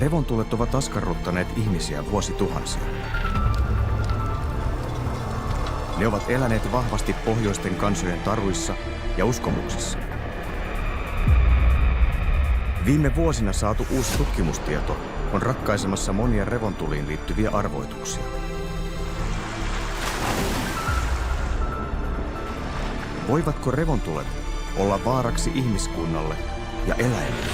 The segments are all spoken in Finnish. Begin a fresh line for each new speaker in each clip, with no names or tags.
Revontulet ovat askarruttaneet ihmisiä vuosituhansia. Ne ovat eläneet vahvasti pohjoisten kansojen taruissa ja uskomuksissa. Viime vuosina saatu uusi tutkimustieto on ratkaisemassa monia revontuliin liittyviä arvoituksia. Voivatko revontulet olla vaaraksi ihmiskunnalle ja eläimille?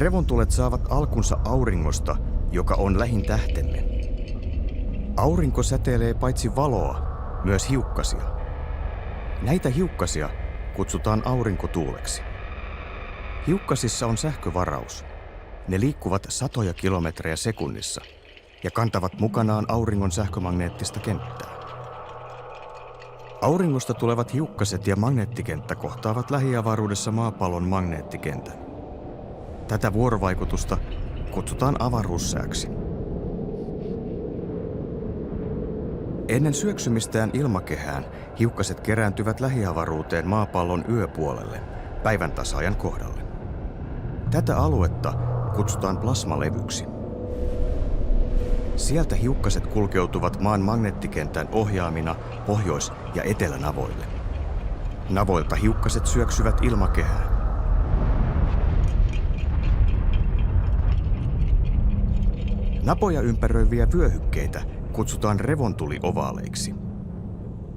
Revontulet saavat alkunsa auringosta, joka on lähin tähtemme. Aurinko säteilee paitsi valoa, myös hiukkasia. Näitä hiukkasia kutsutaan aurinkotuuleksi. Hiukkasissa on sähkövaraus. Ne liikkuvat satoja kilometrejä sekunnissa ja kantavat mukanaan auringon sähkömagneettista kenttää. Auringosta tulevat hiukkaset ja magneettikenttä kohtaavat lähiavaruudessa maapallon magneettikentän. Tätä vuorovaikutusta kutsutaan avaruussääksi. Ennen syöksymistään ilmakehään hiukkaset kerääntyvät lähiavaruuteen maapallon yöpuolelle, päivän tasaajan kohdalle. Tätä aluetta kutsutaan plasmalevyksi. Sieltä hiukkaset kulkeutuvat maan magneettikentän ohjaamina pohjois- ja etelänavoille. Navoilta hiukkaset syöksyvät ilmakehään. Napoja ympäröiviä vyöhykkeitä kutsutaan revontuliovaaleiksi.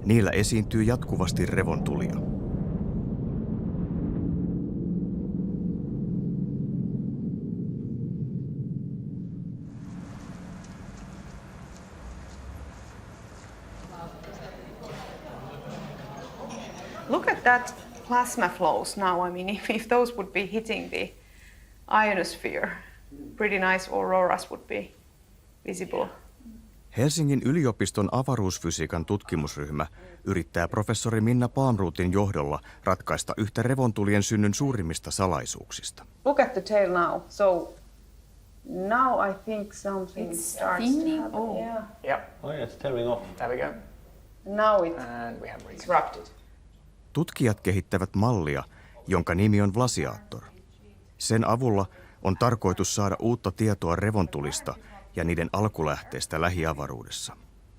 Niillä esiintyy jatkuvasti revontulia.
Look at that plasma flows now. I mean, if those would be hitting the ionosphere, pretty nice auroras would be visible.
Helsingin yliopiston avaruusfysiikan tutkimusryhmä yrittää professori Minna Palmrothin johdolla ratkaista yhtä revontulien synnyn suurimmista salaisuuksista.
Look at the tail now. So now I think something starts to happen.
Oh.
Yeah.
Yep.
Oh yeah, it's tearing off.
There we go.
Now
And we have
it's erupted.
Tutkijat kehittävät mallia, jonka nimi on Vlasiator. Sen avulla on tarkoitus saada uutta tietoa revontulista ja niiden alkulähteistä lähiavaruudessa.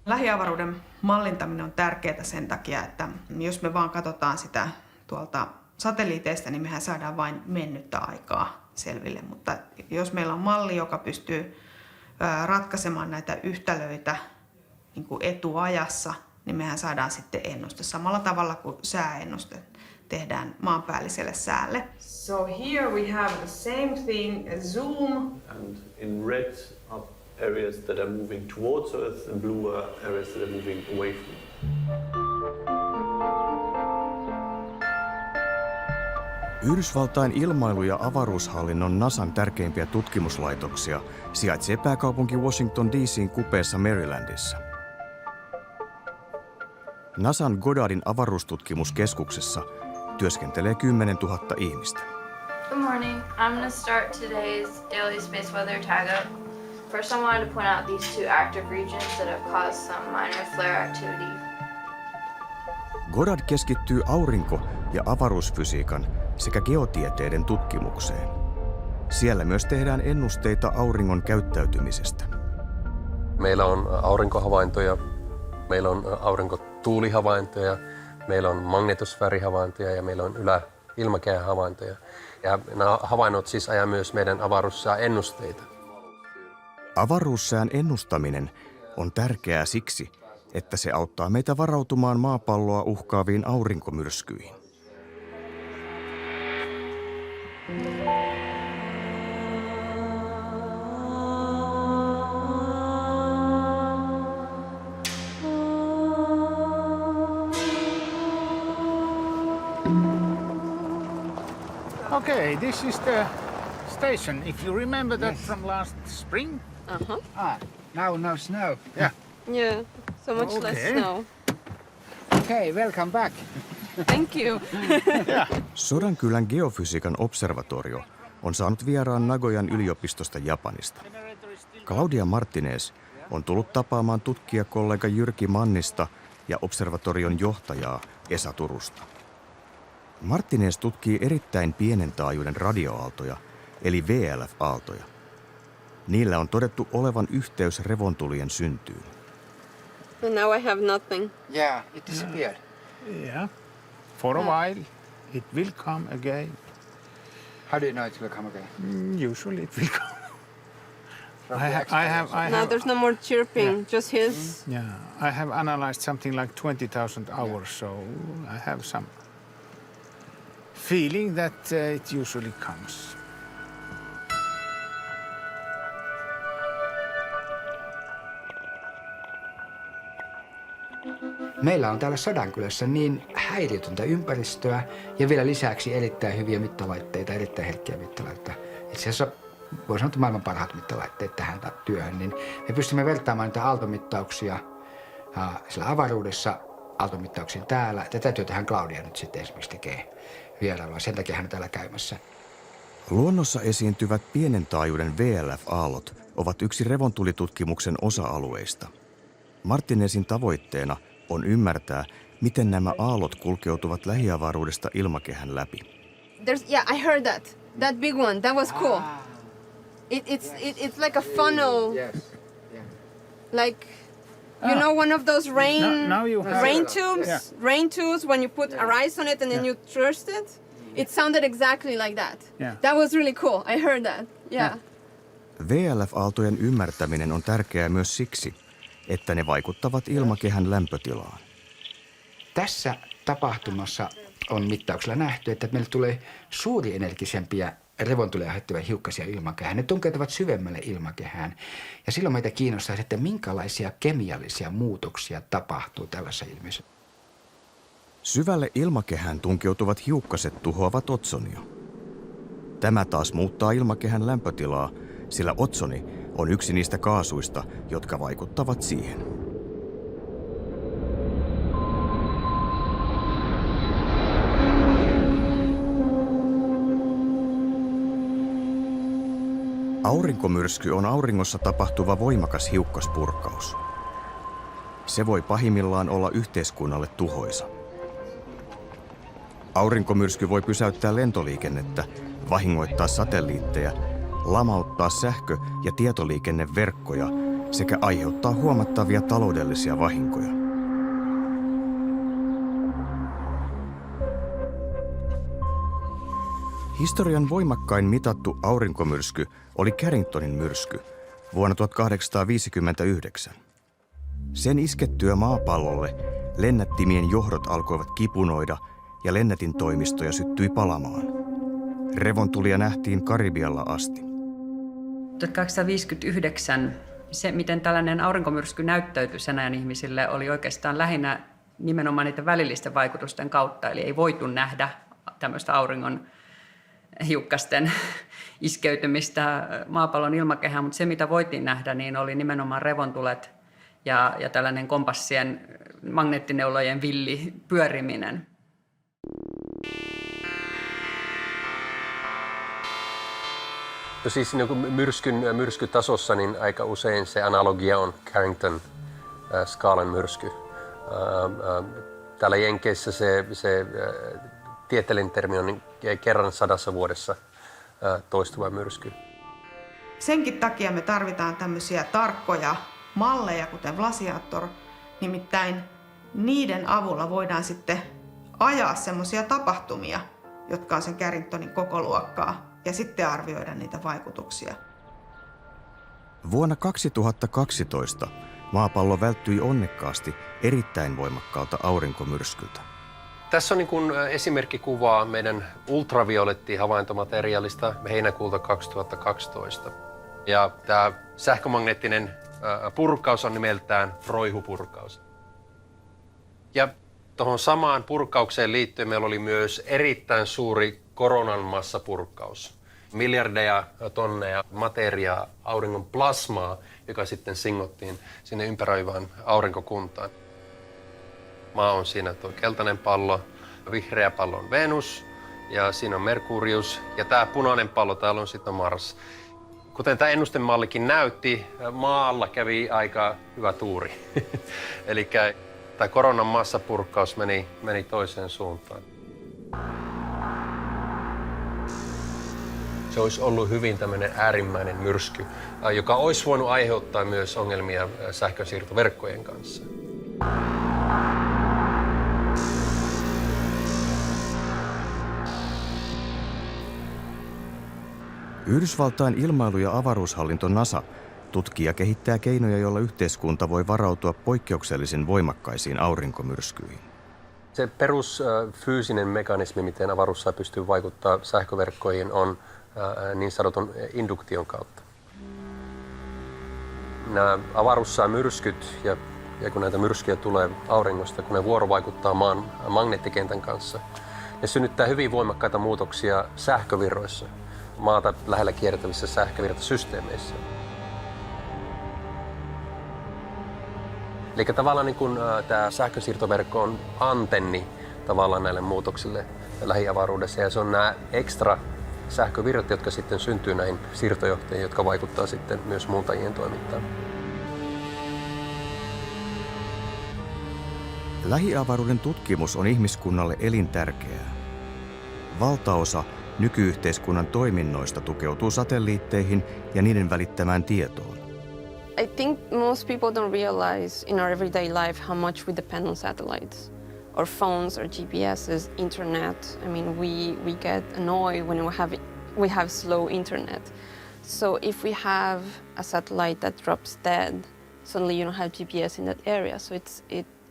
Lähiavaruuden mallintaminen on tärkeää sen takia, että jos me vaan katsotaan sitä tuolta satelliiteista, niin mehän saadaan vain mennyttä aikaa selville. Mutta jos meillä on malli, joka pystyy ratkaisemaan näitä yhtälöitä niin kuin etuajassa, niin mehän saadaan sitten ennuste samalla tavalla kuin sääennuste tehdään maanpäälliselle säälle. So here we have the same thing, a zoom.
And in red are areas that are moving towards Earth, and blue are areas that are moving away from Earth.
Yhdysvaltain ilmailu- ja avaruushallinnon NASAn tärkeimpiä tutkimuslaitoksia sijaitsee pääkaupunki Washington DC:n kupeessa Marylandissa. NASAn Goddardin avaruustutkimuskeskuksessa työskentelee 10 000 ihmistä.
Good morning. I'm going to start today's daily space weather tag up. First, I wanted to point out these two active regions that have caused some minor flare activity.
Goddard keskittyy aurinko- ja avaruusfysiikan sekä geotieteiden tutkimukseen. Siellä myös tehdään ennusteita auringon käyttäytymisestä.
Meillä on aurinkohavaintoja, meillä on aurinkotuulihavaintoja, meillä on magnetosfäärihavaintoja ja meillä on ilmakehän havaintoja. Ja nämä havainnot siis ajaa myös meidän avaruussään ennusteita.
Avaruussään ennustaminen on tärkeää siksi, että se auttaa meitä varautumaan maapalloa uhkaaviin aurinkomyrskyihin.
Okay, this is the station. If you remember that from last spring.
Now no snow.
Yeah.
Yeah, so much less
Okay.
snow.
Okay, welcome back.
Thank you.
Sodankylän geofysiikan observatorio on saanut vieraan Nagoyan yliopistosta Japanista. Claudia Martinez on tullut tapaamaan tutkijakollega Jyrki Mannista ja observatorion johtajaa Esa Turusta. Martinez tutkii erittäin pienen taajuuden radioaaltoja, eli VLF-aaltoja. Niillä on todettu olevan yhteys revontulien syntyyn.
And now I have nothing.
Yeah, it disappeared.
Yeah. For a while, it will come again.
How do you know it will come again?
Usually it will come.
From
I
the experience.
Now there's no more chirping, just his.
Yeah, I have analyzed something like 20,000 hours, so I have some feeling that it usually comes.
Meillä on täällä Sodankylässä niin häiriötöntä ympäristöä ja vielä lisäksi erittäin hyviä mittalaitteita, erittäin herkkiä mittalaitteita. Itse asiassa voi sanoa, että maailman parhaat mittalaitteet tähän työhön, niin me pystymme vertaamaan niitä aaltomittauksia sillä avaruudessa aaltomittauksiin täällä. Tätä työtähän Claudia nyt sitten esimerkiksi tekee vierailua, sen takia hän on täällä käymässä.
Luonnossa esiintyvät pienen taajuuden VLF-aallot ovat yksi revontulitutkimuksen osa-alueista. Martinezin tavoitteena on ymmärtää, miten nämä aallot kulkeutuvat lähiavaruudesta ilmakehän läpi.
I heard that. That big one, that was cool. It's like a funnel,
Yes. Yeah.
like, you know, one of those
Now you have
rain
it.
tubes,
Yeah.
rain tubes when you put a rice on it and then you thrust it. It sounded exactly like that.
Yeah.
That was really cool. I heard that. Yeah.
VLF-aaltojen ymmärtäminen on tärkeää myös siksi, että ne vaikuttavat ilmakehän lämpötilaan.
Tässä tapahtumassa on mittauksella nähty, että meille tulee suurienergisempiä revontulia aiheuttavia hiukkasia ilmakehään. Ne tunkeutuvat syvemmälle ilmakehään. Ja silloin meitä kiinnostaa, että minkälaisia kemiallisia muutoksia tapahtuu tällaisessa ilmiössä.
Syvälle ilmakehään tunkeutuvat hiukkaset tuhoavat otsonia. Tämä taas muuttaa ilmakehän lämpötilaa, sillä otsoni on yksi niistä kaasuista, jotka vaikuttavat siihen. Aurinkomyrsky on auringossa tapahtuva voimakas hiukkaspurkaus. Se voi pahimmillaan olla yhteiskunnalle tuhoisa. Aurinkomyrsky voi pysäyttää lentoliikennettä, vahingoittaa satelliitteja, lamauttaa sähkö- ja tietoliikenneverkkoja sekä aiheuttaa huomattavia taloudellisia vahinkoja. Historian voimakkain mitattu aurinkomyrsky oli Carringtonin myrsky vuonna 1859. Sen iskettyä maapallolle lennättimien johdot alkoivat kipunoida ja lennätin toimistoja syttyi palamaan. Revontulia nähtiin Karibialla asti.
1859 se, miten tällainen aurinkomyrsky näyttäytyi sen ajan ihmisille, oli oikeastaan lähinnä nimenomaan niiden välillisten vaikutusten kautta. Eli ei voitu nähdä tämmöistä auringon hiukkasten iskeytymistä maapallon ilmakehään, mutta se, mitä voitiin nähdä, niin oli nimenomaan revontulet ja tällainen kompassien magneettineulojen villi pyöriminen.
No siis myrskytasossa niin aika usein se analogia on Carrington-skaalan myrsky. Täällä Jenkeissä se tieteellinen termi on kerran 100 vuodessa toistuva myrsky.
Senkin takia me tarvitaan tämmöisiä tarkkoja malleja, kuten Vlasiator. Nimittäin niiden avulla voidaan sitten ajaa semmoisia tapahtumia jotka on sen Carringtonin kokoluokkaa, ja sitten arvioida niitä vaikutuksia.
Vuonna 2012 maapallo välttyi onnekkaasti erittäin voimakkaalta aurinkomyrskyltä.
Tässä on niin kuin esimerkkikuvaa meidän ultravioletti-havaintomateriaalista heinäkuulta 2012. Ja tämä sähkömagneettinen purkaus on nimeltään roihupurkaus. Ja tuohon samaan purkaukseen liittyen meillä oli myös erittäin suuri koronan massapurkaus. Miljardeja tonneja materiaa, auringon plasmaa, joka sitten singottiin sinne ympäröivään aurinkokuntaan. Maa on siinä tuo keltainen pallo, vihreä pallo on Venus ja siinä on Merkurius ja tämä punainen pallo täällä on sitten Mars. Kuten tämä ennustemallikin näytti, maalla kävi aika hyvä tuuri. Eli tämä koronan massapurkkaus meni toiseen suuntaan. Se olisi ollut hyvin tämmöinen äärimmäinen myrsky, joka olisi voinut aiheuttaa myös ongelmia sähkönsiirtoverkkojen kanssa.
Yhdysvaltain ilmailu- ja avaruushallinto NASA tutkii ja kehittää keinoja, joilla yhteiskunta voi varautua poikkeuksellisen voimakkaisiin aurinkomyrskyihin.
Se perusfyysinen mekanismi, miten avaruussää pystyy vaikuttamaan sähköverkkoihin, on niin sanotun induktion kautta. Nämä avaruussään myrskyt ja kun näitä myrskyjä tulee auringosta, kun ne vuorovaikuttaa maan magneettikentän kanssa, ne synnyttää hyvin voimakkaita muutoksia sähkövirroissa, maata lähellä kiertävissä sähkövirtasysteemeissä. Eli tavallaan niin kun tämä sähkönsiirtoverkko on antenni tavallaan näille muutoksille lähiavaruudessa ja se on nämä ekstra sähkövirrat, jotka sitten syntyy näihin siirtojohtajiin, jotka vaikuttaa sitten myös muuntajien toimintaan.
Lähiavaruuden tutkimus on ihmiskunnalle elintärkeää. Valtaosa nykyyhteiskunnan toiminnoista tukeutuu satelliitteihin ja niiden välittämään tietoon.
I think most people don't realize in our everyday life how much we depend on satellites, or phones, or GPSs, internet. I mean, we get annoyed when we have slow internet. So if we have a satellite that drops dead, suddenly you don't have GPS in that area. So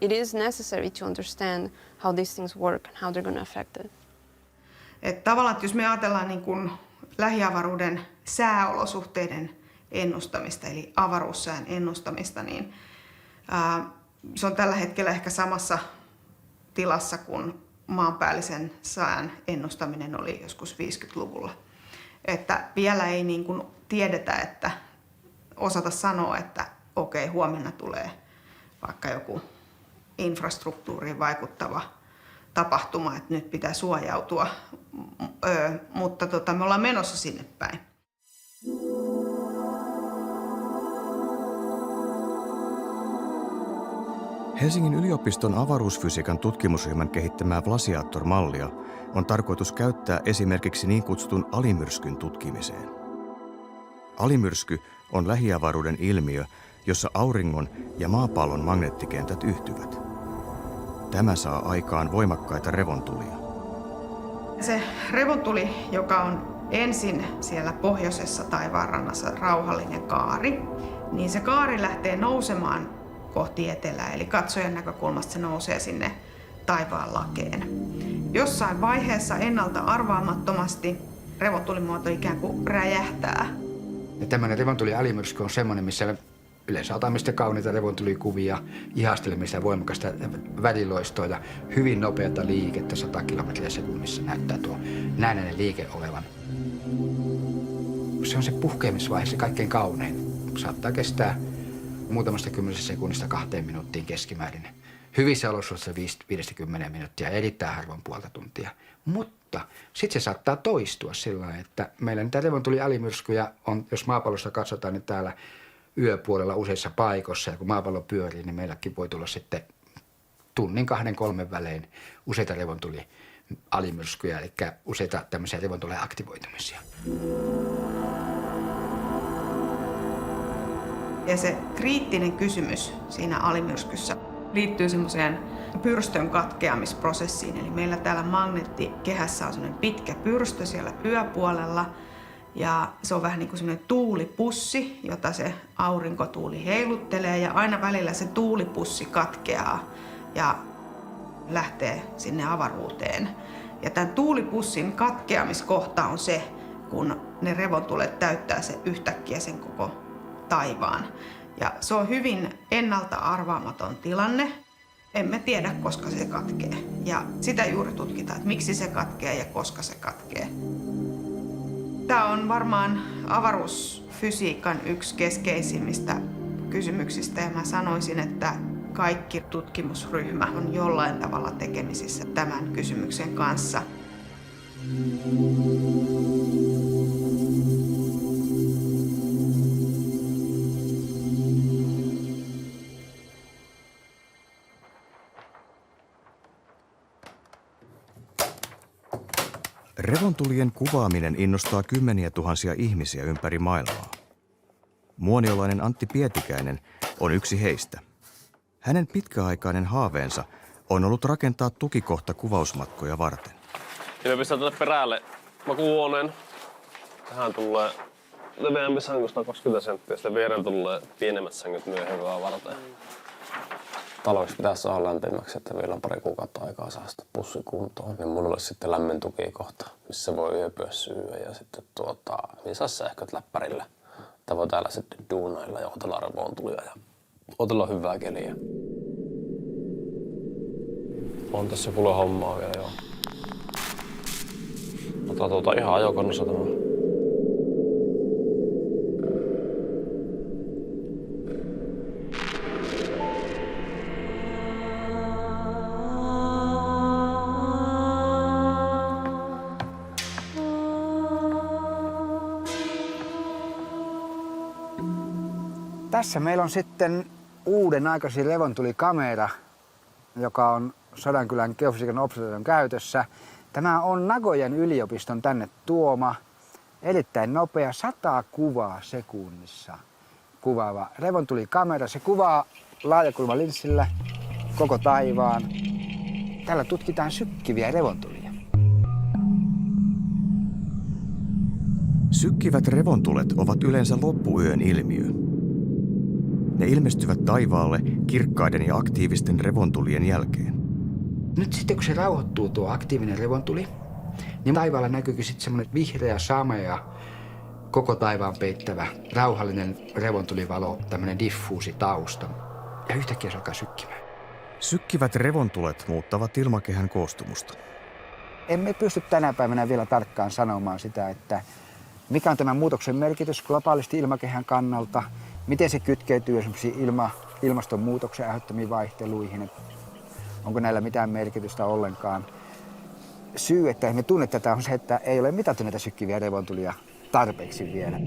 it is necessary to understand how these things work and how they're going to affect it.
Että tavallaan, että jos me ajatellaan niin kuin lähiavaruuden sääolosuhteiden ennustamista, eli avaruussään ennustamista, niin se on tällä hetkellä ehkä samassa tilassa kuin maanpäällisen sään ennustaminen oli joskus 50-luvulla. Että vielä ei niin kuin tiedetä, että osata sanoa, että okei, huomenna tulee vaikka joku infrastruktuuriin vaikuttava tapahtuma, että nyt pitää suojautua, mutta me ollaan menossa sinne päin.
Helsingin yliopiston avaruusfysiikan tutkimusryhmän kehittämää Vlasiator-mallia on tarkoitus käyttää esimerkiksi niin kutsutun alimyrskyn tutkimiseen. Alimyrsky on lähiavaruuden ilmiö, jossa auringon ja maapallon magneettikentät yhtyvät. Tämä saa aikaan voimakkaita revontulia.
Se revontuli, joka on ensin siellä pohjoisessa taivaanrannassa rauhallinen kaari, niin se kaari lähtee nousemaan kohti etelää, eli katsojan näkökulmasta se nousee sinne taivaan lakeen. Jossain vaiheessa ennalta arvaamattomasti revontulimuoto ikään kuin räjähtää.
Ja tämmöinen revontuli-alimyrsky on semmoinen, missä yleensä otamme sitä kauniita revontulikuvia, ihastelemme sitä voimakasta väliloistoa ja hyvin nopeata liikettä 100 kilometriä sekunnissa näyttää tuo näennäinen liike olevan. Se on se puhkeamisvaihe, se kaikkein kaunein. Saattaa kestää muutamasta 10 sekunnista 2 minuuttiin keskimäärin. Hyvissä olosuhteissa 50 minuuttia, erittäin harvoin puolta tuntia. Mutta sitten se saattaa toistua sillä tavalla, että meillä niitä revontuli-alimyrskyjä on, jos maapallosta katsotaan, niin täällä yöpuolella useissa paikoissa, ja kun maapallo pyörii, niin meilläkin voi tulla sitten tunnin 2-3 välein useita revontuli-alimyrskyjä, eli useita tämmöisiä revontuleen aktivoitumisia.
Ja se kriittinen kysymys siinä alimyrskyssä liittyy semmoiseen pyrstön katkeamisprosessiin. Eli meillä täällä magneettikehässä on semmoinen pitkä pyrstö siellä yöpuolella. Ja se on vähän niin kuin semmoinen tuulipussi, jota se aurinkotuuli heiluttelee. Ja aina välillä se tuulipussi katkeaa ja lähtee sinne avaruuteen. Ja tämän tuulipussin katkeamiskohta on se, kun ne revontulet täyttää se yhtäkkiä sen koko taivaan. Ja se on hyvin ennalta arvaamaton tilanne. Emme tiedä, koska se katkee. Ja sitä juuri tutkitaan, että miksi se katkee ja koska se katkee. Tämä on varmaan avaruusfysiikan yksi keskeisimmistä kysymyksistä. Ja mä sanoisin, että kaikki tutkimusryhmä on jollain tavalla tekemisissä tämän kysymyksen kanssa.
Revontulien kuvaaminen innostaa kymmeniä tuhansia ihmisiä ympäri maailmaa. Muoniolainen Antti Pietikäinen on yksi heistä. Hänen pitkäaikainen haaveensa on ollut rakentaa tukikohta kuvausmatkoja varten.
Ja me pistän tänne perälle makuuhuoneen. Tähän tulee leveämpi sänky 120 senttiä, sitten viereen tulee pienemmät sängyt myöhempää varten.
Talveksi pitäisi saada lämpimäksi, että vielä on pari kuukautta aikaa saa sitä pussi kuntoon. Ja mulla olisi sitten lämmin tukikohta, missä voi yöpyä syödä ja sitten niin saa sähköt läppärillä. Että voi täällä sitten duunailla ja otella revontulia ja otella hyvää keliä. On tässä kuule hommaa vielä, joo. Otetaan ihan ajokonnossa tämä.
Tässä meillä on sitten uuden aikaisin revontulikamera, joka on Sodankylän geofysiikan observatorion käytössä. Tämä on Nagoyan yliopiston tänne tuoma, erittäin nopea, 100 kuvaa sekunnissa kuvaava revontulikamera. Se kuvaa laajakulmalinssillä koko taivaan. Tällä tutkitaan sykkiviä revontulia.
Sykkivät revontulet ovat yleensä loppuyön ilmiö. Ne ilmestyvät taivaalle kirkkaiden ja aktiivisten revontulien jälkeen.
Nyt sitten kun se rauhoittuu tuo aktiivinen revontuli, niin taivaalla näkyykin sitten semmoinen vihreä, samea, koko taivaan peittävä, rauhallinen revontulivalo, tämmöinen diffuusi tausta. Ja yhtäkkiä se alkaa sykkimään.
Sykkivät revontulet muuttavat ilmakehän koostumusta.
Emme pysty tänä päivänä vielä tarkkaan sanomaan sitä, että mikä on tämän muutoksen merkitys globaalisti ilmakehän kannalta, miten se kytkeytyy esimerkiksi ilmastonmuutoksen aiheuttamiin vaihteluihin, onko näillä mitään merkitystä ollenkaan. Syy, että emme tunne tätä, on se, että ei ole mitattu näitä sykkiviä revontulia tarpeeksi vielä.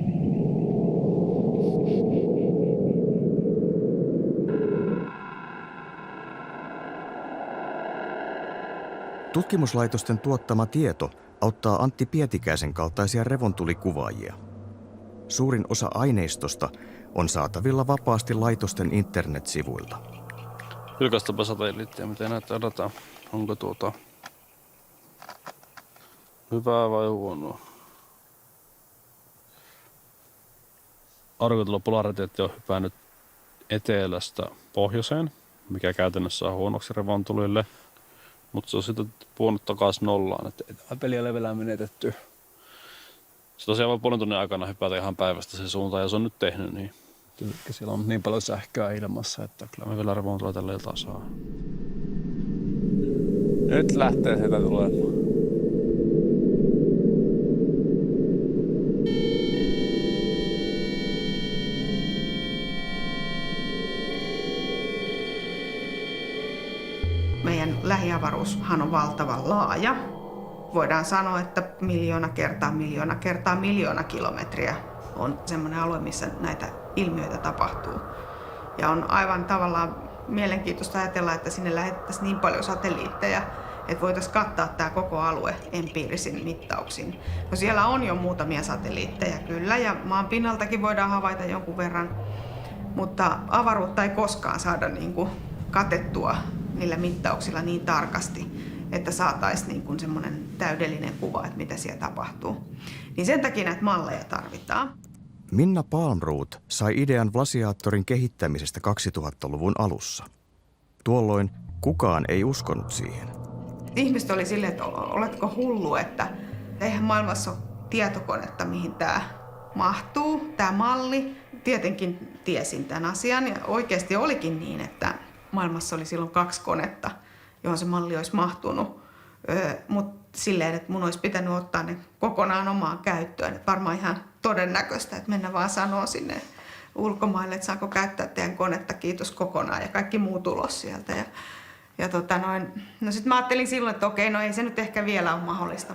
Tutkimuslaitosten tuottama tieto auttaa Antti Pietikäisen kaltaisia revontulikuvaajia. Suurin osa aineistosta on saatavilla vapaasti laitosten internetsivuilta.
Vilkaistapa satelliittia, miten näyttää dataa. Onko hyvää vai huonoa? Aurinkotulopolariteetti on hypännyt etelästä pohjoiseen, mikä käytännössä on huonoksi revontulille. Mutta se on sitten puhunut takaisin nollaan, että ei peliä levelää menetetty. Se tosiaan voi puolen tunnin aikana hypätä ihan päivästä se suuntaan, ja se on nyt tehnyt niin. Siellä on niin paljon sähköä ilmassa, että kyllä me vielä revontuloa tällä iltaa saa.
Nyt lähtee sitä tulemaan.
Meidän lähiavaruushan on valtavan laaja. Voidaan sanoa, että 1,000,000 kilometriä on semmoinen alue, missä näitä ilmiöitä tapahtuu. Ja on aivan tavallaan mielenkiintoista ajatella, että sinne lähetettäisiin niin paljon satelliitteja, että voitaisiin kattaa tämä koko alue empiirisin mittauksin. No siellä on jo muutamia satelliitteja kyllä, ja maan pinnaltakin voidaan havaita jonkun verran, mutta avaruutta ei koskaan saada niin kuin katettua niillä mittauksilla niin tarkasti, että saataisiin niin kuin semmoinen täydellinen kuva, että mitä siellä tapahtuu. Niin sen takia näitä malleja tarvitaan.
Minna Palmroth sai idean Vlasiaattorin kehittämisestä 2000-luvun alussa. Tuolloin kukaan ei uskonut siihen.
Ihmiset oli silleen, että oletko hullu, että eihän maailmassa ole tietokonetta, mihin tämä mahtuu, tämä malli. Tietenkin tiesin tämän asian ja oikeasti olikin niin, että maailmassa oli silloin 2 konetta, johon se malli olisi mahtunut. Mutta silleen, että mun olisi pitänyt ottaa ne kokonaan omaan käyttöön. Et varmaan ihan todennäköistä, että mennä vaan sanoo sinne ulkomaille, että saanko käyttää teidän konetta, kiitos kokonaan ja kaikki muu tulos sieltä. No sitten mä ajattelin silloin, että okei, no ei se nyt ehkä vielä ole mahdollista.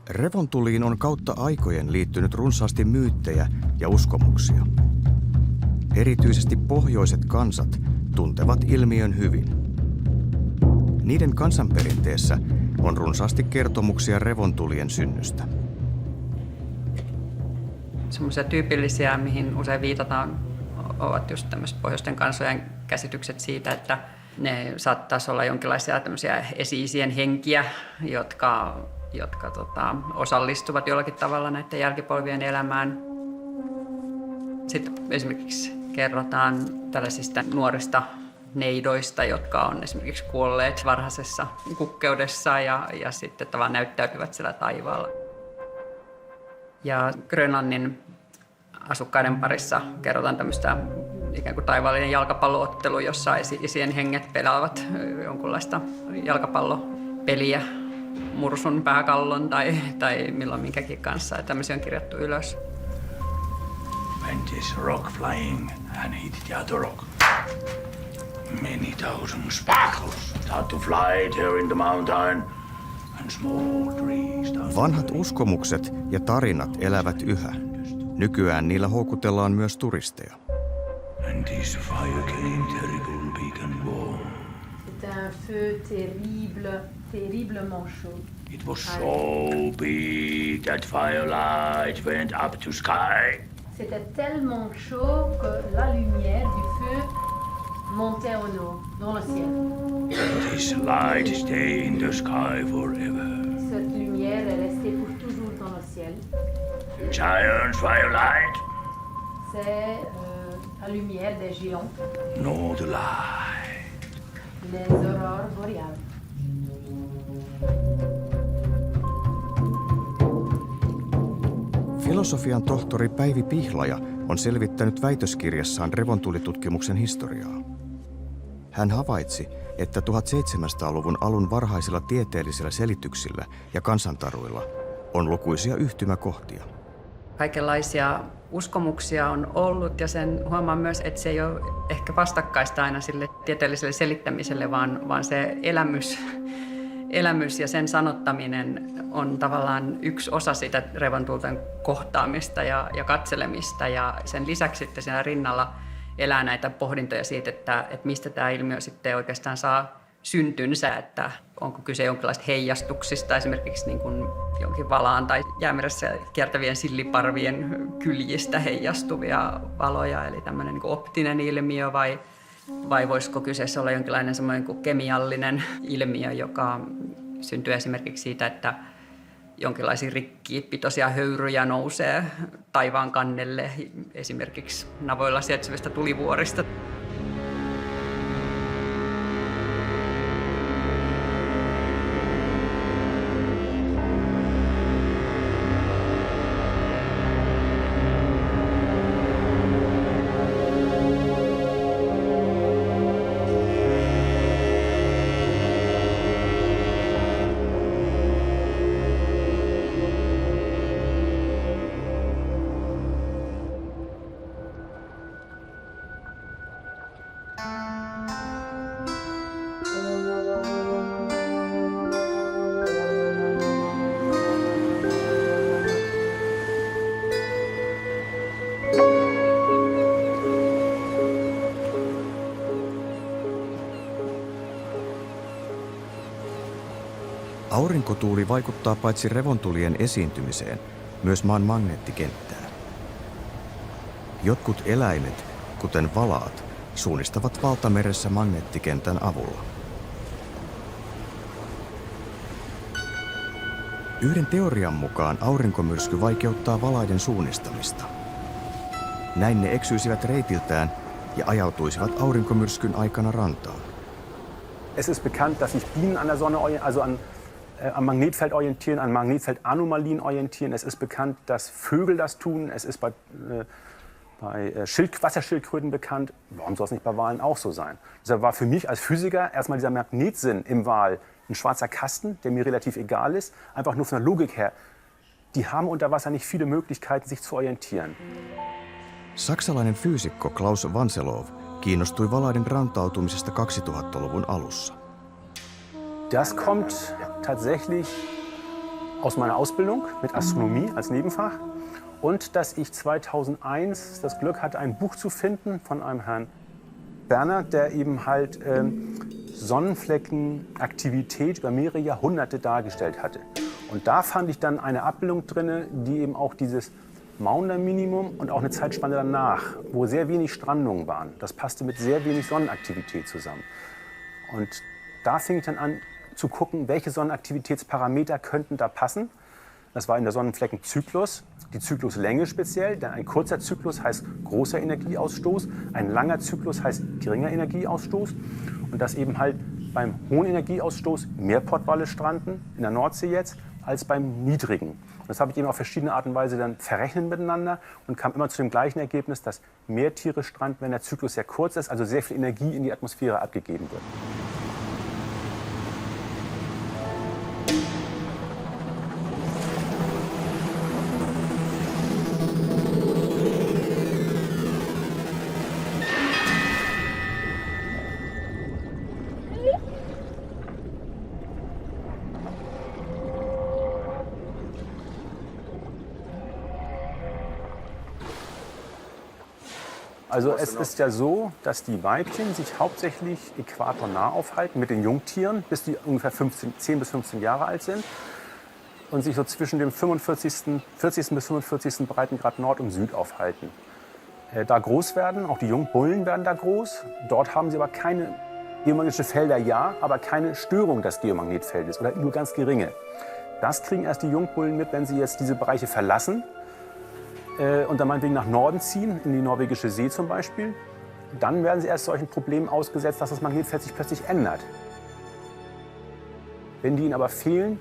Revontuliin on kautta aikojen liittynyt runsaasti myyttejä ja uskomuksia. Erityisesti pohjoiset kansat tuntevat ilmiön hyvin. Niiden kansanperinteessä on runsaasti kertomuksia revontulien synnystä.
Semmoisia tyypillisiä, mihin usein viitataan, ovat just tämmöiset pohjoisten kansojen käsitykset siitä, että ne saattaisi olla jonkinlaisia tämmöisiä esi-isien henkiä, jotka osallistuvat jollakin tavalla näiden jälkipolvien elämään. Sitten esimerkiksi kerrotaan tällaisista nuorista neidoista, jotka on esimerkiksi kuolleet varhaisessa kukkeudessa ja sitten tavallaan näyttäytyvät siellä taivaalla. Ja Grönlannin asukkaiden parissa kerrotaan tämmöistä ikään kuin taivaallinen jalkapalloottelu, jossa isien henget pelaavat jonkunlaista jalkapallopeliä mursun, pääkallon tai milloin minkäkin kanssa. Ja tämmöisiä on kirjattu ylös.
When this rock flying and hit the other rock. Many thousand sparkles start to fly here in the mountain and small trees.
Vanhat uskomukset ja tarinat elävät yhä. Nykyään niillä houkutellaan myös turisteja.
And this fire came terrible big and warm.
C'était un feu terrible, terriblement chaud.
It was so big that firelight went up to sky.
C'était tellement chaud que la lumière du feu montait dans le ciel.
This light stayed in the sky forever.
Cette lumière est restée pour toujours dans le ciel.
Giant firelight.
C'est la lumière des géants.
Not light.
Les aurores boréales.
Filosofian tohtori Päivi Pihlaja on selvittänyt väitöskirjassaan revontulitutkimuksen historiaa. Hän havaitsi, että 1700-luvun alun varhaisilla tieteellisillä selityksillä ja kansantaruilla on lukuisia yhtymäkohtia.
Kaikenlaisia uskomuksia on ollut ja sen huomaa myös, että se ei ole ehkä vastakkaista aina sille tieteelliselle selittämiselle, vaan se elämys ja sen sanottaminen on tavallaan yksi osa sitä revontulten kohtaamista ja katselemista. Ja sen lisäksi sitten siinä rinnalla elää näitä pohdintoja siitä, että mistä tämä ilmiö sitten oikeastaan saa syntynsä, että onko kyse jonkinlaista heijastuksista, esimerkiksi niin kuin jonkin valaan tai jäämeressä kiertävien silliparvien kyljistä heijastuvia valoja, eli tämmöinen niin kuin optinen ilmiö, vai voisiko kyseessä olla jonkinlainen semmoinen kuin kemiallinen ilmiö, joka syntyy esimerkiksi siitä, että jonkinlaisia rikkipitoisia höyryjä nousee taivaan kannelle, esimerkiksi navoilla sijaitsevista tulivuorista.
Aurinkotuuli vaikuttaa paitsi revontulien esiintymiseen, myös maan magneettikenttään. Jotkut eläimet, kuten valaat, suunnistavat valtameressä magneettikentän avulla. Yhden teorian mukaan aurinkomyrsky vaikeuttaa valaiden suunnistamista. Näin ne eksyisivät reitiltään ja ajautuisivat aurinkomyrskyn aikana rantaan.
Es ist bekannt, dass sich Bienen an der Sonne, am Magnetfeld orientieren, an Magnetfeldanomalien orientieren. Es ist bekannt, dass Vögel das tun. Es ist bei Wasserschildkröten bekannt. Warum soll es nicht bei Walen auch so sein? Deshalb war für mich als Physiker erstmal dieser Magnetsinn im Wal ein schwarzer Kasten, der mir relativ egal ist. Einfach nur von der Logik her. Die haben unter Wasser nicht viele Möglichkeiten, sich zu orientieren.
Saksalainen fyysikko Klaus Vanselov kiinnostui valaiden rantautumisesta 2000-luvun alussa.
Das kommt tatsächlich aus meiner Ausbildung mit Astronomie als Nebenfach und dass ich 2001 das Glück hatte, ein Buch zu finden von einem Herrn Berner, der eben halt Sonnenfleckenaktivität über mehrere Jahrhunderte dargestellt hatte. Und da fand ich dann eine Abbildung drin, die eben auch dieses Maunder-Minimum und auch eine Zeitspanne danach, wo sehr wenig Strandungen waren. Das passte mit sehr wenig Sonnenaktivität zusammen. Und da fing ich dann an zu gucken, welche Sonnenaktivitätsparameter könnten da passen. Das war in der Sonnenfleckenzyklus, die Zykluslänge speziell, denn ein kurzer Zyklus heißt großer Energieausstoß, ein langer Zyklus heißt geringer Energieausstoß. Und dass eben halt beim hohen Energieausstoß mehr Pottwale stranden, in der Nordsee jetzt, als beim niedrigen. Das habe ich eben auf verschiedene Art und Weise dann verrechnet miteinander und kam immer zu dem gleichen Ergebnis, dass mehr Tiere stranden, wenn der Zyklus sehr kurz ist, also sehr viel Energie in die Atmosphäre abgegeben wird. Also es ist ja so, dass die Weibchen sich hauptsächlich äquatornah aufhalten mit den Jungtieren, bis die ungefähr 10 bis 15 Jahre alt sind und sich so zwischen dem 40. bis 45. Breitengrad Nord und Süd aufhalten. Da groß werden, auch die Jungbullen werden da groß. Dort haben sie aber keine geomagnetische Felder, ja, aber keine Störung des Geomagnetfeldes oder nur ganz geringe. Das kriegen erst die Jungbullen mit, wenn sie jetzt diese Bereiche verlassen und dann meinetwegen nach Norden ziehen, in die norwegische See zum Beispiel. Dann werden sie erst solchen Problemen ausgesetzt, dass das Magnetfeld sich plötzlich ändert. Wenn die ihnen aber fehlen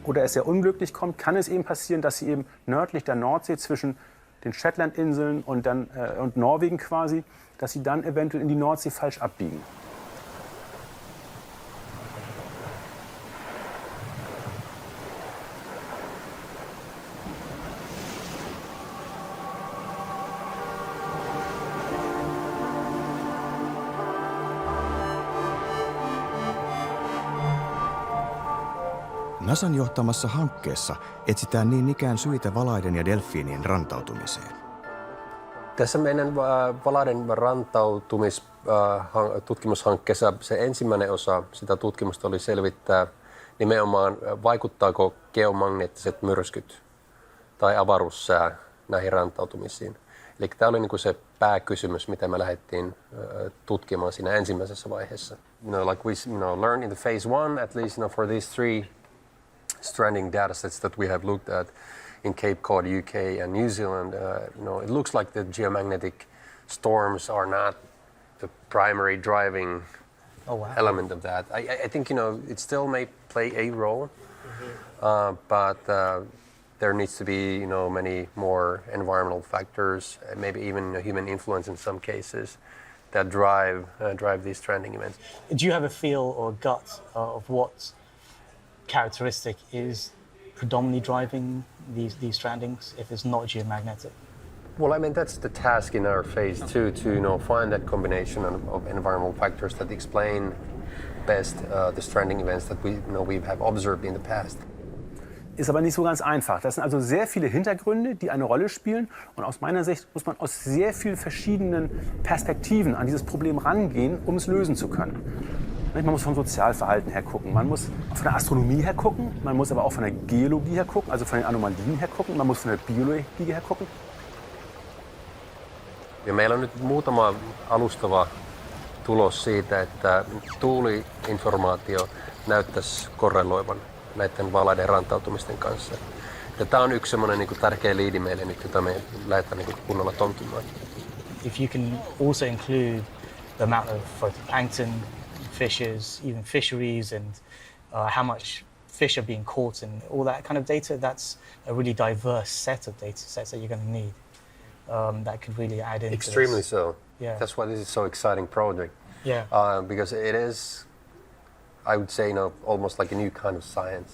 oder es sehr unglücklich kommt, kann es eben passieren, dass sie eben nördlich der Nordsee zwischen den Shetlandinseln und Norwegen quasi, dass sie dann eventuell in die Nordsee falsch abbiegen.
NASAn johtamassa hankkeessa etsitään niin ikään syitä valaiden ja delfiinien rantautumiseen.
Tässä meidän valaiden rantautumistutkimushankkeessa se ensimmäinen osa sitä tutkimusta oli selvittää nimenomaan, vaikuttaako geomagneettiset myrskyt tai avaruussää näihin rantautumisiin. Eli tämä oli niin se pääkysymys, mitä me lähdettiin tutkimaan siinä ensimmäisessä vaiheessa. Like we learned in the phase 1, at least for these 3 stranding data sets that we have looked at in Cape Cod, UK and New Zealand, it looks like the geomagnetic storms are not the primary driving element of that. I think, it still may play a role, but there needs to be, many more environmental factors, maybe even human influence in some cases, that drive these stranding events.
Do you have a feel or gut of what characteristic is predominantly driving these strandings if it's not geomagnetic?
Well, I mean, that's the task in our phase 2 to find that combination of environmental factors that explain best the stranding events that we have observed in the past.
Ist aber nicht so ganz einfach. Das sind also sehr viele Hintergründe, die eine Rolle spielen. Und aus meiner Sicht muss man aus sehr vielen verschiedenen Perspektiven an dieses Problem rangehen, um es lösen zu können. Man muss vom Sozialverhalten her gucken, man muss von der Astronomie her gucken, man muss aber auch von der Geologie her gucken, also von den Anomalien her gucken, man muss von der Biologie her gucken.
Ja meillä on nyt muutama alustava tulos siitä, että tuuliinformaatio näyttäisi korreloivan näiden valaiden rantautumisten kanssa. Ja tämä on yksi semmoinen niin kuin tärkeä liidi meille nyt, jota me lähdetään niin kuin kunnolla tonkimaan.
If you can also include the amount of phytoplankton, fishes, even fisheries, and how much fish are being caught and all that kind of data, that's a really diverse set of data sets that you're going to need. That could really add into
Extremely
this.
so.
Yeah.
That's why this is so exciting project.
Yeah.
Because it is, I would say, almost like a new kind of science.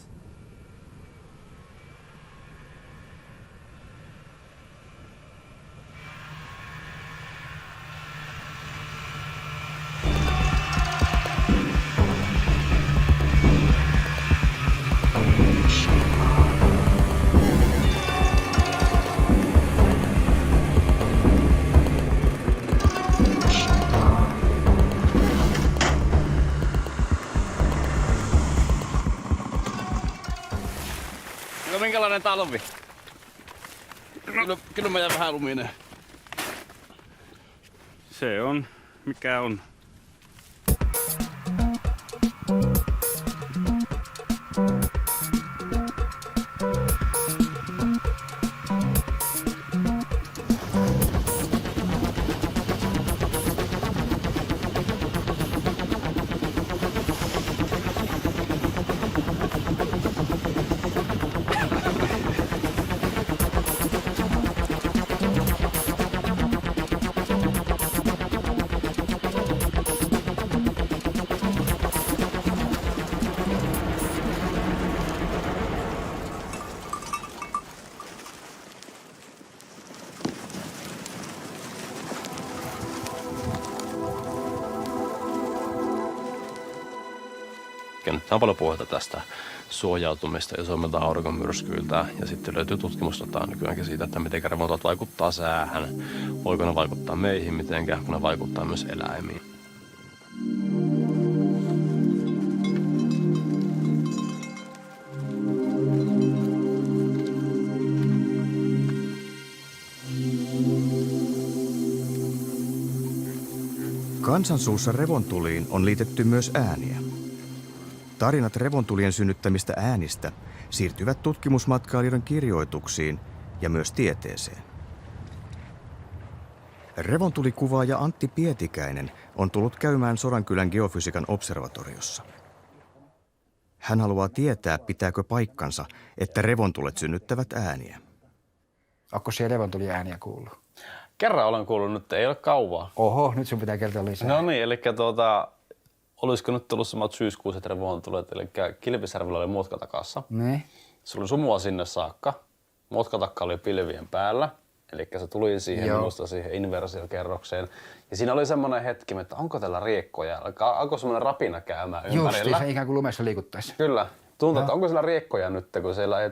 No minkälainen talvi? Kyllä mä jää vähän luminen. Se on mikä on.
Nyt on paljon puhetta tästä suojautumista isommilta aurinkomyrskyiltä ja sitten löytyy tutkimusta nykyäänkin siitä, että miten revontulet vaikuttaa säähän, voiko ne vaikuttaa meihin, miten ne vaikuttaa myös eläimiin.
Kansansuussa revontuliin on liitetty myös ääniä. Tarinat revontulien synnyttämistä äänistä siirtyvät tutkimusmatkailijoiden kirjoituksiin ja myös tieteeseen. Revontulikuvaaja Antti Pietikäinen on tullut käymään Sodankylän geofysiikan observatoriossa. Hän haluaa tietää, pitääkö paikkansa, että revontulet synnyttävät ääniä.
Onko siellä revontuliääniä kuullut?
Kerran olen kuullut, nyt ei ole kauaa.
Oho, nyt sun pitää kertoa lisää.
No niin, eli olisiko nyt tullut samat syyskuiset revontulet, eli Kilpisjärvellä oli Mutkatakassa.
Niin.
Se oli sumua sinne saakka. Mutkatakka oli pilvien päällä, eli se tuli siihen inversiokerrokseen. Ja siinä oli semmoinen hetki, että onko tällä riekkoja, alkoi semmoinen rapina käymään ympärillä.
Just, se ikään kuin lumessa liikuttaisi.
Kyllä. Tuntuu, että onko siellä riekkoja nyt, kun siellä ei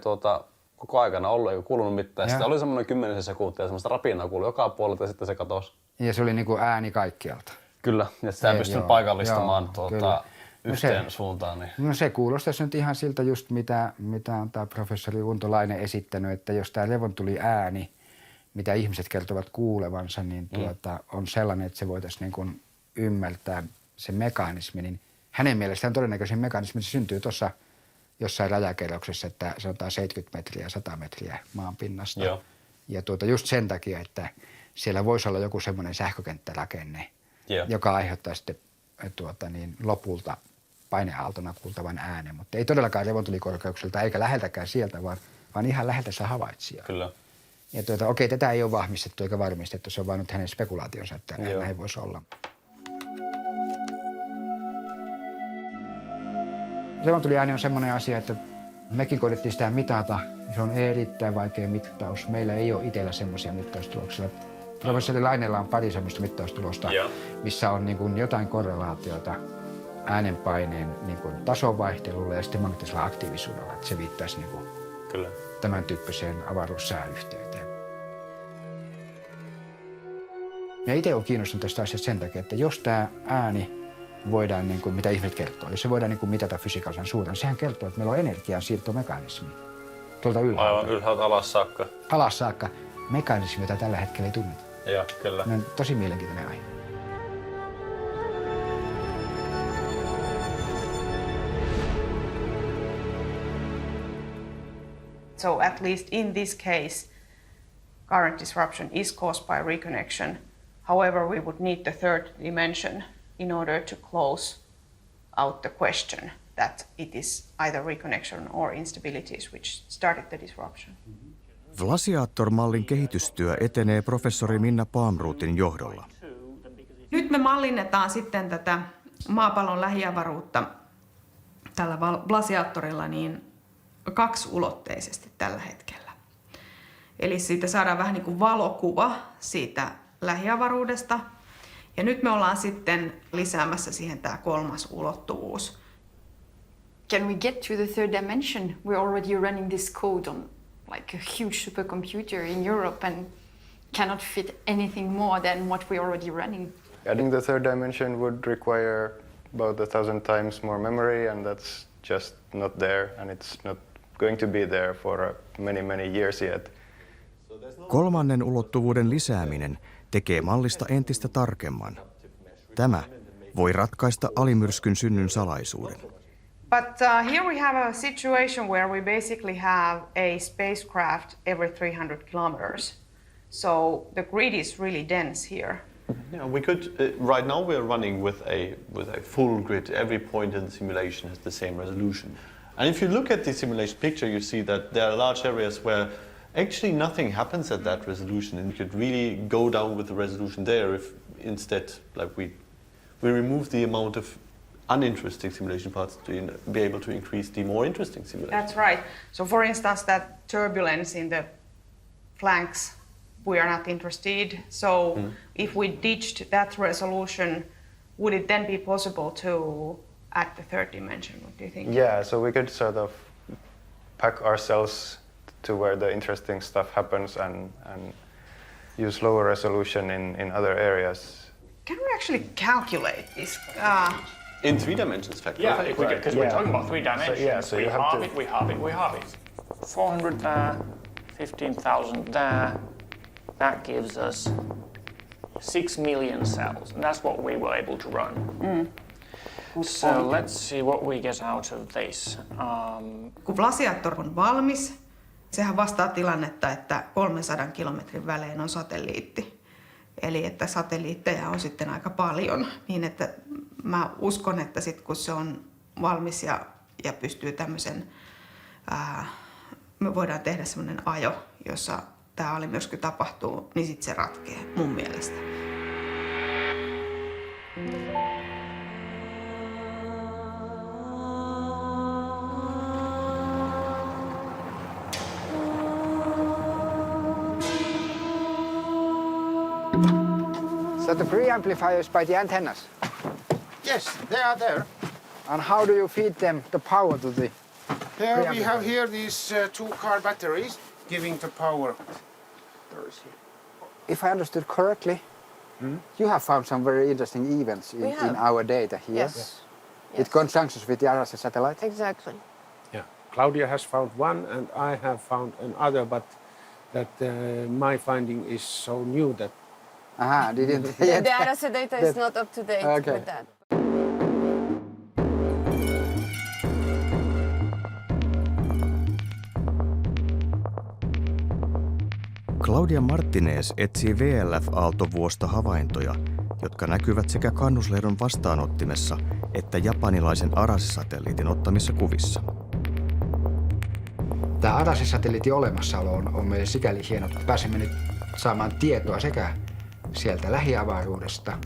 koko aikana ollut, ei kuulunut mitään. Sitten oli semmoinen 10 sekuntia, semmoista rapinaa kuului joka puolelta ja sitten se katosi.
Ja se oli niin kuin ääni kaikkialta.
Kyllä, ja sitä ei pystynyt paikallistamaan yhteen
se,
suuntaan. Niin.
No se kuulostaisi nyt ihan siltä just mitä on tämä professori Untolainen esittänyt, että jos tämä revontuli ääni, mitä ihmiset kertovat kuulevansa, niin on sellainen, että se voitaisiin niin kuin ymmärtää se mekanismi, niin hänen mielestään todennäköisin mekanismi syntyy tuossa jossain rajakerroksessa, että sanotaan 70 metriä, 100 metriä maan pinnasta.
Joo.
Ja just sen takia, että siellä voisi olla joku semmoinen sähkökenttärakenne, joka aiheuttaa sitten lopulta paineaaltona kuultavan äänen. Mutta ei todellakaan revontulikorkeukselta eikä läheltäkään sieltä, vaan ihan läheltä se havaitsija.
Kyllä.
Ja okei, tätä ei ole vahvistettu eikä varmistettu, se on vain nyt hänen spekulaationsa, että näin voisi olla. Revontuliääni on semmoinen asia, että mekin koitettiin sitä mitata. Se on erittäin vaikea mittaus. Meillä ei ole itsellä semmoisia mittaustuloksia. Professori Lainella on pari semmoista mittaustulosta, missä on niin kuin jotain korrelaatiota äänenpaineen niin kuin tasonvaihtelulla ja sitten magneettisella aktiivisuudella. Että se viittaisi niin kuin tämän tyyppiseen avaruussääyhteyteen. Ja itse olen kiinnostunut tästä asiasta sen takia, että jos tämä ääni voidaan, niin kuin, mitä ihmiset kertoo, jos se voidaan niin kuin mitata fysikaalisen suuren, sehän kertoo, että meillä on energiansiirtomekanismi tuolta ylhäältä.
Aivan ylhäältä alas saakka.
Alas saakka. Mekanismi, jota tällä hetkellä ei tunneta.
Joo, kyllä.
Ne on tosi mielenkiintoinen aihe.
So at least in this case, current disruption is caused by reconnection. However, we would need the third dimension in order to close out the question that it is either reconnection or instabilities which started the disruption.
Vlasiaattor-mallin kehitystyö etenee professori Minna Palmrothin johdolla.
Nyt me mallinnetaan sitten tätä maapallon lähiavaruutta tällä Vlasiaattorilla niin kaksiulotteisesti tällä hetkellä. Eli siitä saadaan vähän niin kuin valokuva siitä lähiavaruudesta. Ja nyt me ollaan sitten lisäämässä siihen tämä kolmas ulottuvuus.
Can we get to the third dimension? We're already running this code on like a huge supercomputer in Europe and cannot fit anything more than what we're already running.
Adding the third dimension would require about 1,000 times more memory, and that's just not there, and it's not going to be there for many years yet.
Kolmannen ulottuvuuden lisääminen tekee mallista entistä tarkemman. Tämä voi ratkaista alimyrskyn synnyn salaisuuden.
But here we have a situation where we basically have a spacecraft every 300 kilometers. So the grid is really dense here.
Yeah, we could. Right now, we are running with a full grid. Every point in the simulation has the same resolution. And if you look at the simulation picture, you see that there are large areas where actually nothing happens at that resolution, and you could really go down with the resolution there if instead, like we remove the amount of uninteresting simulation parts to be able to increase the more interesting simulation.
That's right. So for instance, that turbulence in the flanks, we are not interested. So if we ditched that resolution, would it then be possible to add the third dimension? What do you think?
Yeah, so we could sort of pack ourselves to where the interesting stuff happens and use lower resolution in other areas.
Can we actually calculate this?
In 3 dimensions, in fact.
Yeah, because we're talking about 3 dimensions.
So
we
you have
halve
to...
it, we halve it, we halve it. 400 there, 15,000 there. That gives us 6 million cells, and that's what we were able to run. So let's see what we get out of this.
Kun Vlasiaattor on valmis, sehän vastaa tilannetta, että 300 kilometrin välein on satelliitti. Eli että satelliitteja on sitten aika paljon, niin että mä uskon, että sitten kun se on valmis ja pystyy tämmöisen, me voidaan tehdä semmoinen ajo, jossa tämä alimyrsky tapahtuu, niin sitten se ratkee mun mielestä.
So the preamplifiers by the antennas?
Yes, they are there.
And how do you feed them the power to the
Here we have here these 2 car batteries giving the power.
If I understood correctly, you have found some very interesting events in our data here.
Yes.
It conjunctions with the Arase satellite.
Exactly.
Yeah, Claudia has found one and I have found another, but that my finding is so new that...
Aha, didn't
The Arase data is not up to date
Okay.
with that.
Claudia Martinez etsii VLF-aaltovuosta havaintoja, jotka näkyvät sekä kannuslehdon vastaanottimessa että japanilaisen Arase-satelliitin ottamissa kuvissa.
Tämä Arase-satelliitin olemassaolo on meille sikäli hieno, että pääsemme nyt saamaan tietoa sekä sieltä lähiavaruudesta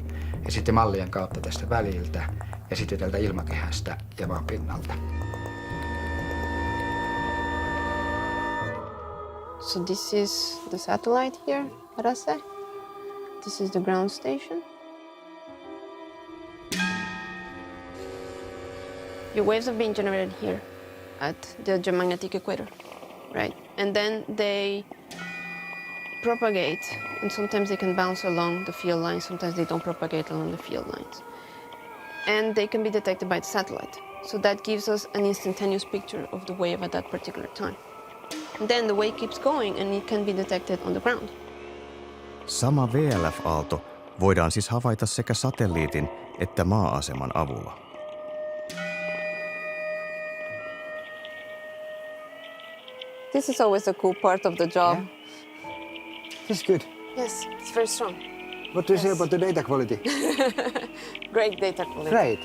ja sitten mallien kautta tästä väliltä ja sitten tältä ilmakehästä ja maapinnalta.
So this is the satellite here, Arase. This is the ground station. Your waves have been generated here at the geomagnetic equator, right? And then they propagate, and sometimes they can bounce along the field lines, sometimes they don't propagate along the field lines. And they can be detected by the satellite. So that gives us an instantaneous picture of the wave at that particular time. And then the wave keeps going and it can be detected on the ground.
Sama VLF-aalto voidaan siis havaita sekä satelliitin että maa-aseman avulla.
This is always a cool part of the job.
Yeah. This is good.
Yes, it's very strong.
What do you say about the data quality?
Great data quality.
Great.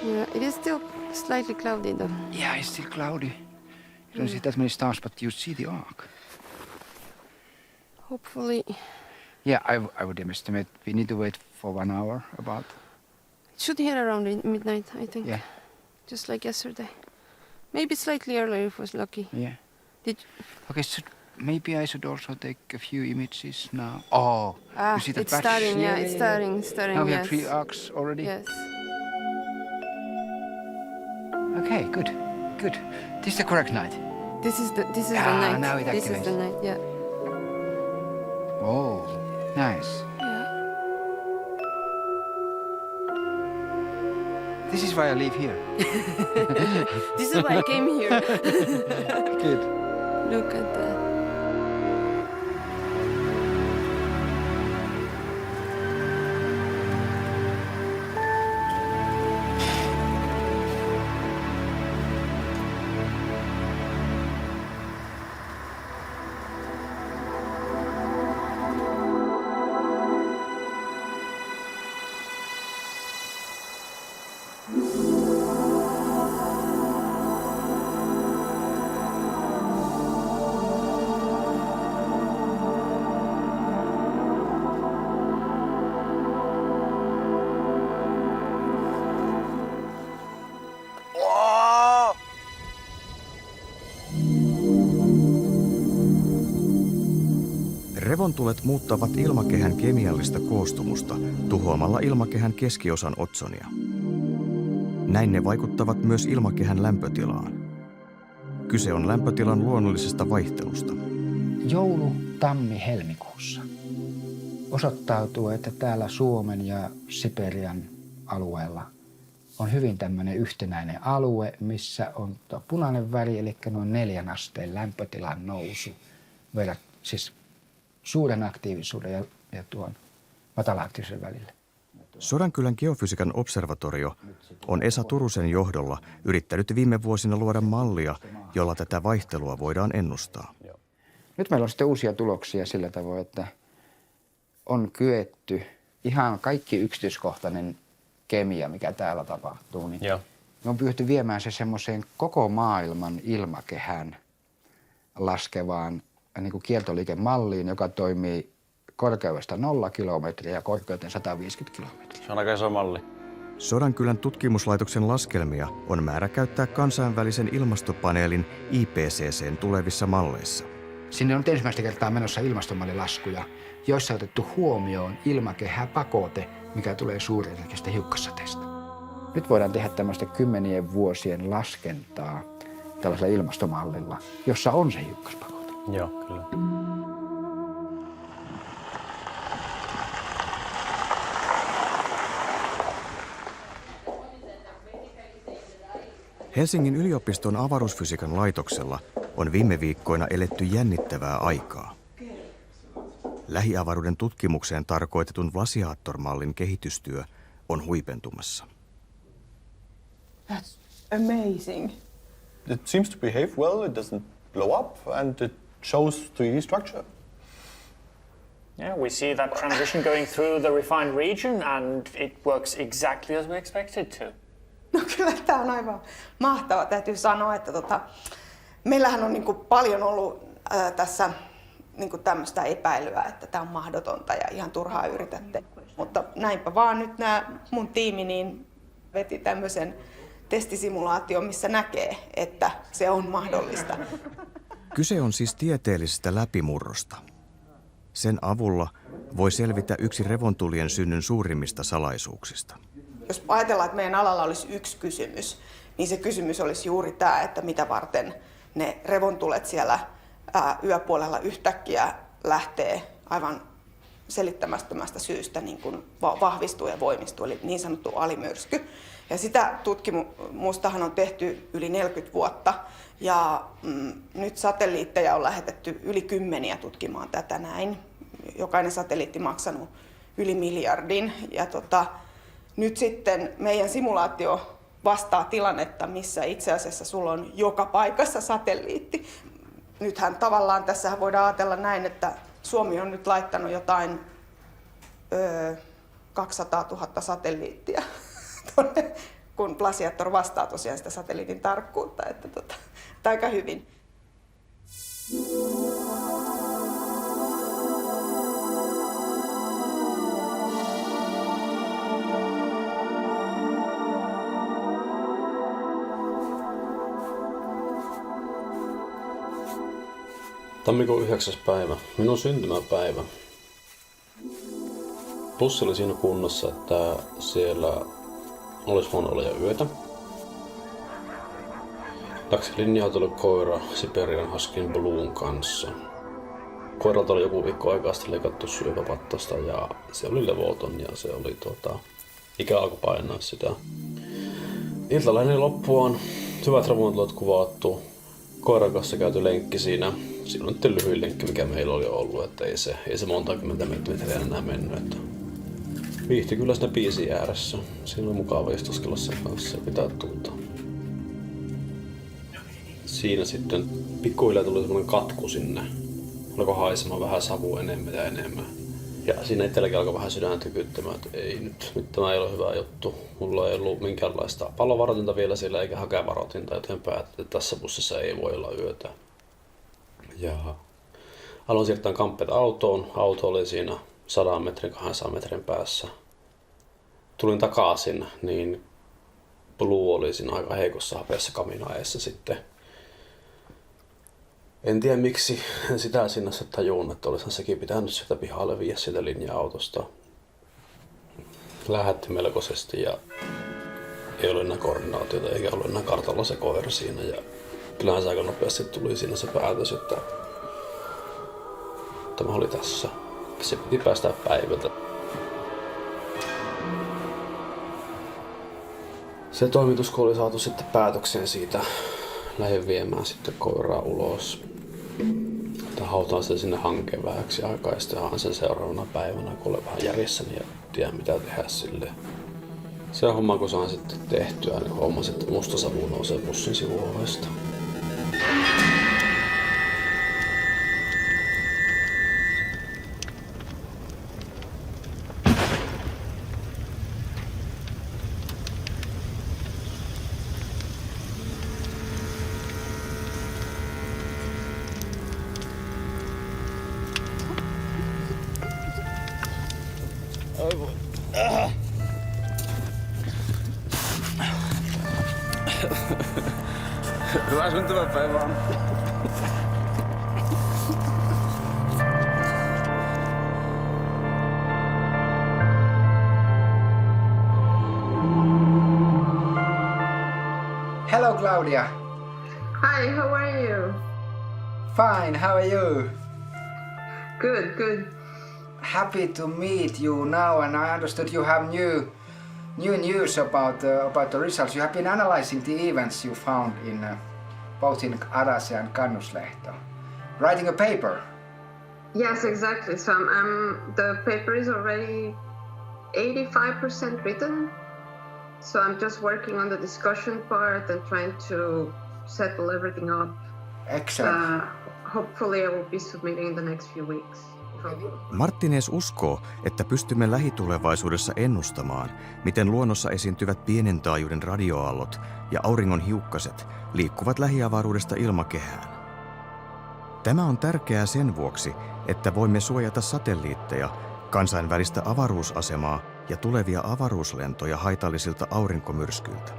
Yeah, it is still slightly cloudy though.
Yeah, it's still cloudy. You don't see that many stars, but you see the arc.
Hopefully.
Yeah, I would estimate we need to wait for 1 hour about.
It should hit around midnight, I think.
Yeah.
Just like yesterday. Maybe slightly earlier if I was lucky.
Yeah.
Did
Okay, so maybe I should also take a few images now. Oh, you see that
it's
patch?
starting, yeah, it's starting,
Now we
yes.
have 3 arcs already.
Yes.
Okay, good, good. This is the correct night.
This is the night.
Now it
This is
activates.
the night, yeah.
Oh, nice. This is why I live here.
This is why I came here.
Good.
Look at that.
Revontulet muuttavat ilmakehän kemiallista koostumusta tuhoamalla ilmakehän keskiosan otsonia. Näin ne vaikuttavat myös ilmakehän lämpötilaan. Kyse on lämpötilan luonnollisesta vaihtelusta.
Joulu, tammi, helmikuussa osoittautuu, että täällä Suomen ja Siperian alueella on hyvin tämmöinen yhtenäinen alue, missä on tuo punainen väri, eli noin 4 asteen lämpötilan nousu, siis suuren aktiivisuuden ja tuon matala-aktiivisuuden välillä.
Sodankylän geofysiikan observatorio on Esa Turusen johdolla yrittänyt viime vuosina luoda mallia, jolla tätä vaihtelua voidaan ennustaa.
Nyt meillä on sitten uusia tuloksia sillä tavoin, että on kyetty ihan kaikki yksityiskohtainen kemia, mikä täällä tapahtuu, niin me on pystytty viemään se semmoiseen koko maailman ilmakehän laskevaan niin kuin kieltoliikemalliin, joka toimii korkeudesta 0 kilometriä ja korkeuteen 150 kilometriä.
Se on aika iso malli.
Sodankylän tutkimuslaitoksen laskelmia on määrä käyttää kansainvälisen ilmastopaneelin IPCC:n tulevissa malleissa.
Sinne on nyt ensimmäistä kertaa menossa ilmastomallilaskuja, joissa on otettu huomioon ilmakehäpakote, mikä tulee suurenergisesta hiukkassateesta. Nyt voidaan tehdä tämmöistä 10 vuosien laskentaa tällaisella ilmastomallilla, jossa on se hiukkaspakote.
Joo, kyllä.
Helsingin yliopiston avaruusfysiikan laitoksella on viime viikkoina eletty jännittävää aikaa. Lähiavaruuden tutkimukseen tarkoitetun Vlasiator-mallin kehitystyö on huipentumassa.
That's amazing.
It seems to behave well, it doesn't blow up, and it shows 3D structure.
Yeah, we see that transition going through the refined region, and it works exactly as we expected to.
No kyllä tämä on aivan mahtava. Täytyy sanoa, että meillähän on paljon ollut tässä tämmöistä epäilyä, että tämä on mahdotonta ja ihan turhaa yritätte. Mutta näinpä vaan nyt nämä mun tiimi niin veti tämmöisen testisimulaation, missä näkee, että se on mahdollista.
Kyse on siis tieteellisestä läpimurrosta. Sen avulla voi selvitä yksi revontulien synnyn suurimmista salaisuuksista.
Jos ajatellaan, että meidän alalla olisi yksi kysymys, niin se kysymys olisi juuri tämä, että mitä varten ne revontulet siellä yöpuolella yhtäkkiä lähtee aivan selittämättömästä syystä niin kuin vahvistuu ja voimistuu, eli niin sanottu alimyrsky. Ja sitä tutkimustahan on tehty yli 40 vuotta ja nyt satelliitteja on lähetetty yli 10 tutkimaan tätä näin. Jokainen satelliitti maksanut yli 1 miljardin ja nyt sitten meidän simulaatio vastaa tilannetta, missä itse asiassa sulla on joka paikassa satelliitti. Nythän tavallaan tässä voidaan ajatella näin, että Suomi on nyt laittanut jotain 200 000 satelliittia tuonne, kun Placiator vastaa tosiaan sitä satelliitin tarkkuutta, että aika hyvin.
Tammikuun 9. päivä. Minun syntymäpäivä. Bussi oli siinä kunnossa, että siellä olisi voinut olla jo yötä. Läksi linja-autolle koira Siberian Huskyn Bluun kanssa. Koiralta oli joku viikko aikaa sitten leikattu syöpäpattasta ja se oli levoton ja se oli ikä alkoi painaa sitä. Iltalainen loppuaan, hyvät ravintolot kuvattu, koiran kanssa käyty lenkki siinä. Siinä on nyt lyhyin lenkki, mikä meillä oli ollut, että ei se monta kymmentä metriä enää mennyt. Että viihti kyllä siinä biisin ääressä. Siinä oli mukava istuskella sen kanssa ja pitää tulta. Siinä sitten pikkuhiljaa tuli semmoinen katku sinne. Alkoi haisemaan vähän savua enemmän ja enemmän. Ja siinä itselläkin alkoi vähän sydän tykyttämään, että ei nyt tämä ei ole hyvä juttu. Mulla ei ollut minkäänlaista palovaroitinta vielä siellä eikä hakevaroitinta, joten päätin, että tässä bussissa ei voi olla yötä. Ja aloin siirtää kamppeet autoon. Auto oli siinä 100 metrin, 200 metrin päässä. Tulin takaisin, niin Blue oli siinä aika heikossa hapeessa kaminaajassa sitten. En tiedä miksi, en sitä sinne tajun, että olisihan sekin pitänyt sieltä pihalle viedä siitä linja-autosta. Lähetti melkoisesti ja ei ollut enää koordinaatiota eikä ollut enää kartalla se koira siinä. Ja kyllähän se aika nopeasti tuli siinä se päätös, että tämä oli tässä. Se piti päästä päivältä. Se toimitus, kun oli saatu sitten päätökseen siitä, lähdin viemään sitten koiraa ulos. Hautaan sen sinne hankeen vähäksi aikaa ja sitten haen sen seuraavana päivänä, kun olen vähän järjessäni ja tiedä mitä tehdä sille. Se homma kun saan sitten tehtyä, niin huomasin, että musta savu nousee bussin sivuovesta.
Hyvää syntymäpäivää.
Hello, Claudia.
Hi, how are you?
Fine, how are you?
Good, good.
Happy to meet you now, and I understood you have new news about the results. You have been analyzing the events you found in both in Arase and Kannuslehto. Writing a paper.
Yes, exactly. So the paper is already 85% written. So I'm just working on the discussion part and trying to settle everything up.
Excellent.
Hopefully I will be submitting in the next few weeks.
Martinez uskoo, että pystymme lähitulevaisuudessa ennustamaan, miten luonnossa esiintyvät pienen taajuuden radioaallot ja auringon hiukkaset liikkuvat lähiavaruudesta ilmakehään. Tämä on tärkeää sen vuoksi, että voimme suojata satelliitteja, kansainvälistä avaruusasemaa ja tulevia avaruuslentoja haitallisilta aurinkomyrskyiltä.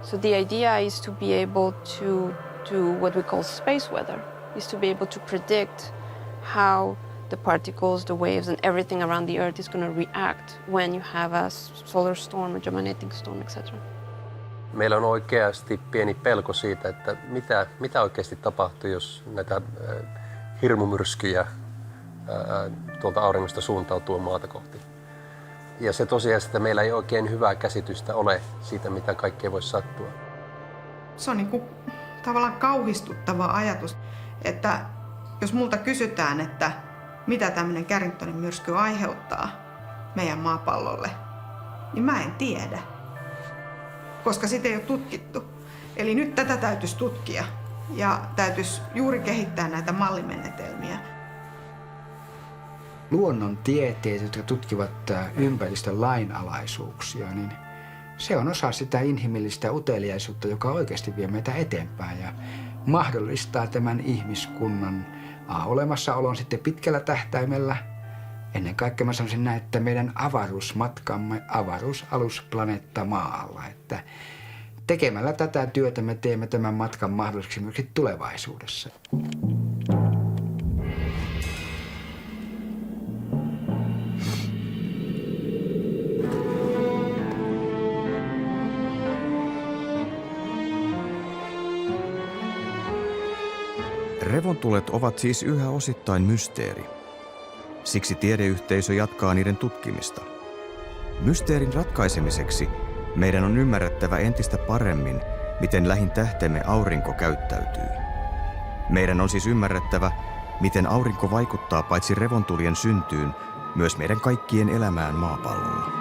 So the idea is to be able to do what we call space weather, is to be able to predict how the particles, the waves, and everything around the Earth is going to react when you have a solar storm, a geomagnetic storm, etc.
Meillä on oikeasti pieni pelko siitä, että mitä oikeasti tapahtuu, jos näitä hirmumyrskyjä tuolta auringosta suuntautuu maata kohti. Ja se tosiaan, että meillä ei oikein hyvää käsitystä ole siitä, mitä kaikkea voisi sattua.
Se on niin kuin tavallaan kauhistuttava ajatus, että jos multa kysytään, että mitä tämmöinen Carringtonin myrsky aiheuttaa meidän maapallolle, niin mä en tiedä, koska sitä ei ole tutkittu. Eli nyt tätä täytyisi tutkia ja täytyisi juuri kehittää näitä mallimenetelmiä.
Luonnontieteet, jotka tutkivat ympäristön lainalaisuuksia, niin se on osa sitä inhimillistä uteliaisuutta, joka oikeasti vie meitä eteenpäin ja mahdollistaa tämän ihmiskunnan olemassaolon sitten pitkällä tähtäimellä. Ennen kaikkea mä sanoisin näin, että meidän avaruusmatkamme avaruusalusplaneetta Maalla. Että tekemällä tätä työtä me teemme tämän matkan mahdolliseksi myös tulevaisuudessa.
Revontulet ovat siis yhä osittain mysteeri. Siksi tiedeyhteisö jatkaa niiden tutkimista. Mysteerin ratkaisemiseksi meidän on ymmärrettävä entistä paremmin, miten lähin tähtemme aurinko käyttäytyy. Meidän on siis ymmärrettävä, miten aurinko vaikuttaa paitsi revontulien syntyyn, myös meidän kaikkien elämään maapallolla.